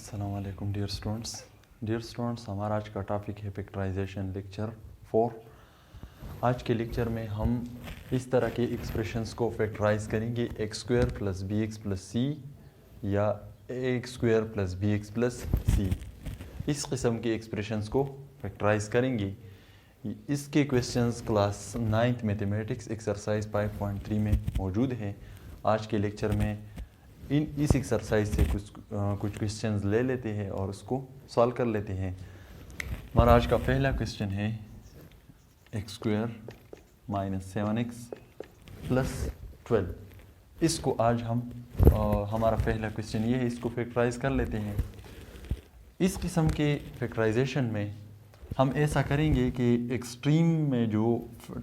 अस्सलाम वालेकुम dear students हमारा आज का टॉपिक है फैक्टराइजेशन लेक्चर 4। आज के लेक्चर में हम इस तरह के एक्सप्रेशंस को फैक्टराइज करेंगे X square plus B X plus C या X square plus B X plus C. इस किस्म के एक्सप्रेशंस को फैक्टराइज करेंगे। इसके questions class 9th mathematics exercise 5.3 में मौजूद हैं। आज के लेक्चर में इस एक्सरसाइज से कुछ क्वेश्चंस ले लेते हैं और उसको सॉल्व कर लेते हैं। हमारा आज का पहला क्वेश्चन है x square minus 7x plus 12। इसको आज हम हमारा पहला क्वेश्चन ये है, इसको फैक्टराइज कर लेते हैं। इस किस्म के फैक्टराइजेशन में हम ऐसा करेंगे कि एक्सट्रीम में जो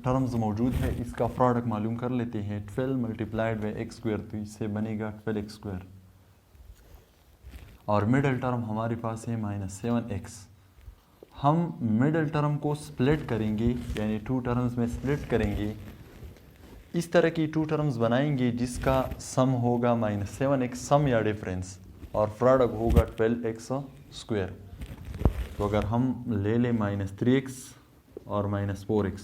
टर्म्स मौजूद है इसका प्रोडक्ट मालूम कर लेते हैं। 12 मल्टीप्लाइड बाई एक्स स्क्वायर, तो इससे बनेगा 12x स्क्वायर और मिडल टर्म हमारे पास है माइनस 7x। हम मिडल टर्म को स्प्लिट करेंगे, यानी 2 टर्म्स में स्प्लिट करेंगे। इस तरह की 2 टर्म्स बनाएंगे जिसका सम होगा माइनस 7x, सम या डिफरेंस, और प्रोडक्ट होगा 12x स्क्वायर। तो अगर हम ले लें माइनस 3x और माइनस 4x,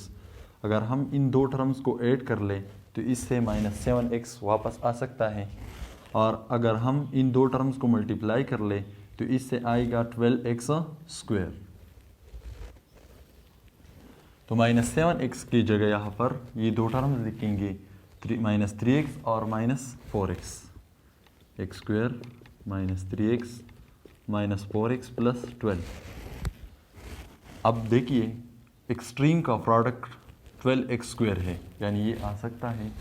अगर हम इन 2 टर्म्स को ऐड कर लें तो इससे माइनस 7x वापस आ सकता है, और अगर हम इन 2 टर्म्स को मल्टीप्लाई कर लें तो इससे आएगा 12x स्क्वायर। तो माइनस 7x की जगह यहाँ पर ये 2 टर्म्स लिखेंगे, माइनस 3x और minus 4x। X square minus 3x minus 4x plus 12। अब देखिए एक्सट्रीम का प्रोडक्ट 12x स्क्वायर है, यानी ये आ सकता है,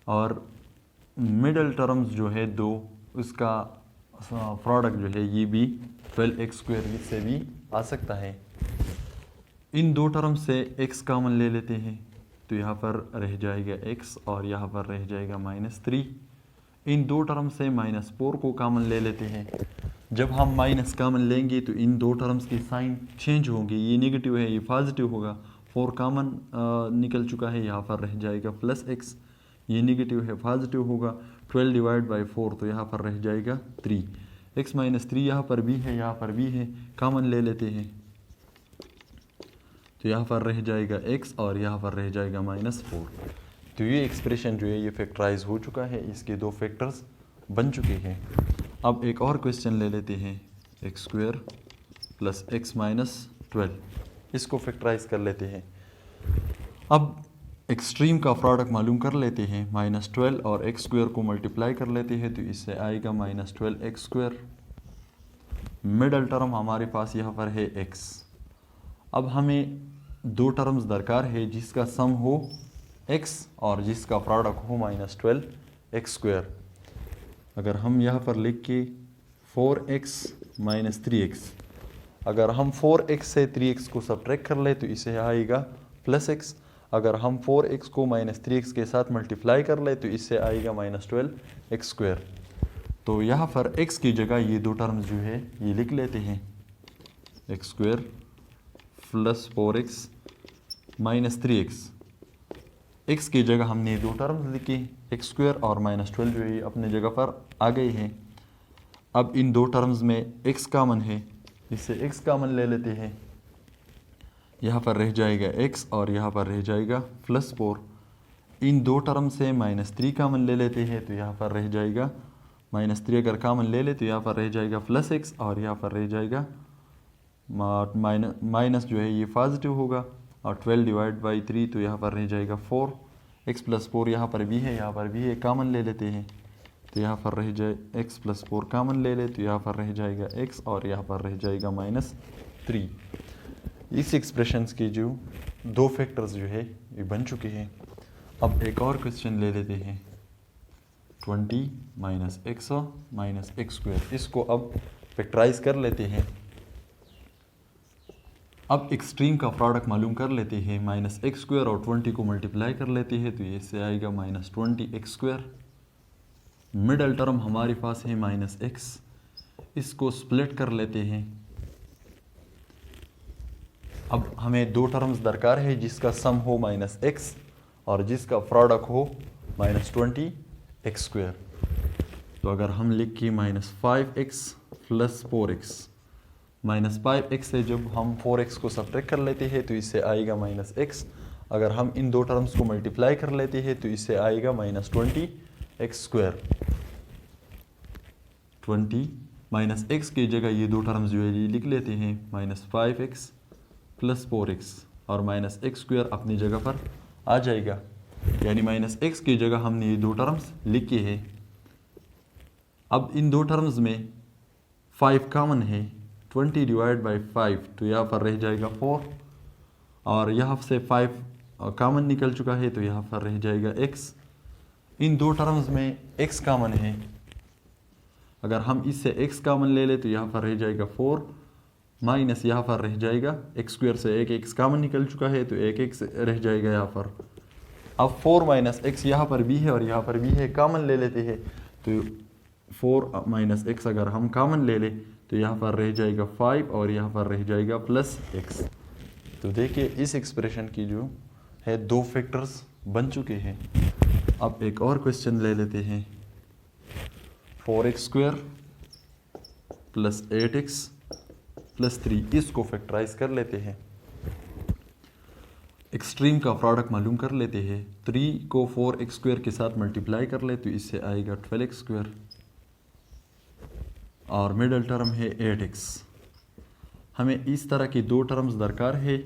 और मिडल टर्म्स जो है 2 उसका प्रोडक्ट जो है ये भी 12x स्क्वायर, इससे भी आ सकता है। इन 2 टर्म्स से x कॉमन ले लेते हैं तो यहाँ पर रह जाएगा x और यहाँ पर रह जाएगा माइनस 3। इन 2 टर्म से माइनस 4 को कॉमन ले लेते हैं। जब हम माइनस कॉमन लेंगे तो इन 2 टर्म्स की साइन चेंज होंगे, ये नेगेटिव है ये पॉजिटिव होगा। 4 कॉमन निकल चुका है, यहाँ पर रह जाएगा प्लस x, ये नेगेटिव है पॉजिटिव होगा। 12 डिवाइड बाई 4 तो यहाँ पर रह जाएगा 3। x माइनस 3 यहाँ पर भी है, यहाँ पर भी है, कॉमन ले लेते हैं तो यहाँ पर रह जाएगा x और यहाँ पर रह जाएगा माइनस 4। तो ये एक्सप्रेशन जो है ये फैक्टराइज हो चुका है, इसके 2 फैक्टर्स बन चुके हैं। अब एक और क्वेश्चन ले लेते हैं, x square plus x minus 12। इसको फैक्टराइज कर लेते हैं। अब एक्सट्रीम का प्रोडक्ट मालूम कर लेते हैं, माइनस 12 और एक्स स्क्वायर को मल्टीप्लाई कर लेते हैं तो इससे आएगा minus 12x square. Middle term हमारे पास यहाँ पर है x। अब हमें 2 टर्म्स दरकार है जिसका सम हो x और जिसका प्रोडक्ट हो माइनस 12x स्क्वायर। अगर हम यहाँ पर लिख के 4x माइनस 3x, अगर हम 4x से 3x को सब्ट्रैक्ट कर ले तो इसे आएगा प्लस x। अगर हम 4x को माइनस 3x के साथ मल्टीप्लाई कर ले तो इससे आएगा माइनस 12x स्क्वायर। तो यहाँ पर x की जगह ये 2 टर्म्स जो है ये लिख लेते हैं, x square plus 4x minus 3x। x की जगह हमने 2 टर्म्स लिखी, एक्स स्क्वायर और माइनस 12 जो है अपने जगह पर आ गई हैं। अब इन 2 टर्म्स में x कॉमन है, इससे x कॉमन ले लेते हैं, यहाँ पर रह जाएगा x और यहाँ पर रह जाएगा प्लस 4। इन 2 टर्म से माइनस 3 कॉमन ले लेते हैं तो यहाँ पर रह जाएगा माइनस 3, अगर कॉमन ले ले तो यहाँ पर रह जाएगा प्लस x और यहाँ पर रह जाएगा माइनस जो है ये पॉजिटिव होगा, और 12 डिवाइड बाई 3 तो यहाँ पर रह जाएगा 4। x प्लस 4 यहाँ पर भी है, यहाँ पर भी है, कॉमन ले लेते हैं तो यहाँ पर रह जाए x प्लस 4 कॉमन ले ले तो यहाँ पर रह जाएगा x और यहाँ पर रह जाएगा माइनस 3। इस एक्सप्रेशंस के जो 2 फैक्टर्स जो है ये बन चुके हैं। अब एक और क्वेश्चन ले लेते हैं, 20 minus x minus x square. इसको अब फैक्टराइज कर लेते हैं। अब एक्सट्रीम का प्रोडक्ट मालूम कर लेते हैं, माइनस एक्स स्क्वायर और 20 को मल्टीप्लाई कर लेते हैं तो इससे आएगा minus 20x square. Middle term हमारे पास है माइनस x, इसको स्प्लिट कर लेते हैं। अब हमें 2 टर्म्स दरकार है जिसका सम हो माइनस x और जिसका प्रोडक्ट हो माइनस 20x स्क्वायर। तो अगर हम लिखें -5x + 4x, -5x से जब हम 4x को सब्ट्रैक्ट कर लेते हैं तो इससे आएगा -x। अगर हम इन दो टर्म्स को मल्टीप्लाई कर लेते हैं तो इससे आएगा -20x²। 20 -x की जगह ये दो टर्म्स जो है ये लिख लेते हैं, -5x + 4x, और -x² अपनी जगह पर आ जाएगा। यानी -x की जगह हमने ये दो टर्म्स लिखे हैं। अब इन दो टर्म्स में 5 कॉमन है, 20 डिवाइड बाई 5 तो यहाँ पर रह जाएगा 4, और यहाँ से 5 कॉमन निकल चुका है तो यहाँ पर रह जाएगा x। इन दो टर्म्स में x कॉमन है, अगर हम इससे x कॉमन ले ले तो यहाँ पर रह जाएगा 4 माइनस यहाँ पर रह जाएगा x² से एक x कॉमन निकल चुका है तो एक x रह जाएगा यहाँ पर। अब 4 - x यहाँ पर भी है और यहाँ पर भी है, कॉमन ले लेते हैं तो 4 - x अगर हम कॉमन ले लें तो यहाँ पर रह जाएगा 5 और यहाँ पर रह जाएगा +x। तो देखिए इस एक्सप्रेशन की जो है दो फैक्टर्स बन चुके हैं। अब एक और क्वेश्चन ले लेते हैं, 4x² + 8x + 3, इसको फैक्टराइज कर लेते हैं। एक्सट्रीम का प्रोडक्ट मालूम कर लेते हैं। 3 को 4x² के साथ मल्टीप्लाई कर ले तो इससे आएगा 12x², और मिडल टर्म है 8x। हमें इस तरह की दो टर्म्स दरकार है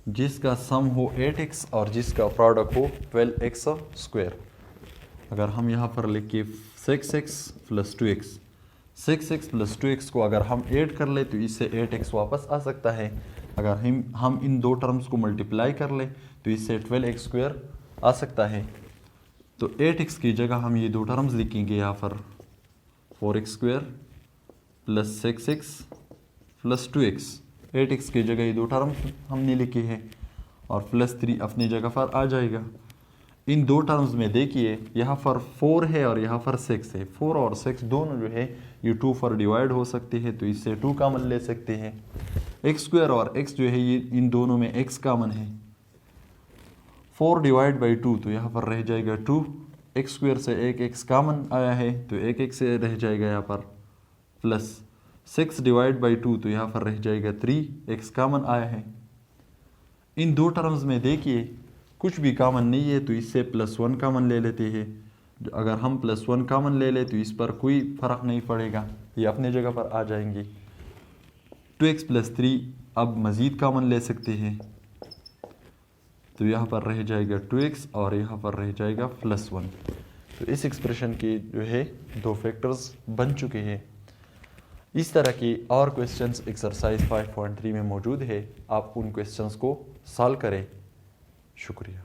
जिसका सम हो 8x और जिसका प्रोडक्ट हो 12x²। अगर हम यहाँ पर लिखे 6x + 2x, 6x + 2x को अगर हम ऐड कर ले तो इससे 8x वापस आ सकता है। अगर हम इन दो टर्म्स को मल्टीप्लाई कर ले तो इससे 12x² आ सकता है। तो 8x की जगह हम ये दो टर्म्स लिखेंगे यहाँ पर, 4x² + 6x + 2x। 8x की जगह ये दो टर्म्स हमने लिखे हैं और +3 अपनी जगह पर आ जाएगा। इन दो टर्म्स में देखिए यहाँ पर 4 है और यहाँ पर 6 है। 4 और 6 दोनों जो है ये 2 पर डिवाइड हो सकते हैं तो इससे 2 कॉमन ले सकते हैं। x² और x जो है ये इन दोनों में x कॉमन है। 4 डिवाइड बाई 2 तो यहाँ पर रह जाएगा 2, x² से एक x कॉमन आया है तो एक x से रह जाएगा यहाँ पर, प्लस 6 डिवाइड बाई 2 तो यहाँ पर रह जाएगा 3, x कॉमन आया है। इन दो टर्म्स में देखिए कुछ भी कॉमन नहीं है तो इससे +1 कॉमन ले लेते हैं। अगर हम +1 कॉमन ले ले तो इस पर कोई फ़र्क नहीं पड़ेगा, ये अपने जगह पर आ जाएंगे। 2x + 3 अब मज़ीद कॉमन ले सकते हैं तो यहाँ पर रह जाएगा 2x और यहाँ पर रह जाएगा +1। तो इस एक्सप्रेशन के जो है दो फैक्टर्स बन चुके हैं। इस तरह की और क्वेश्चंस एक्सरसाइज 5.3 में मौजूद है, आप उन क्वेश्चंस को सॉल्व करें। शुक्रिया।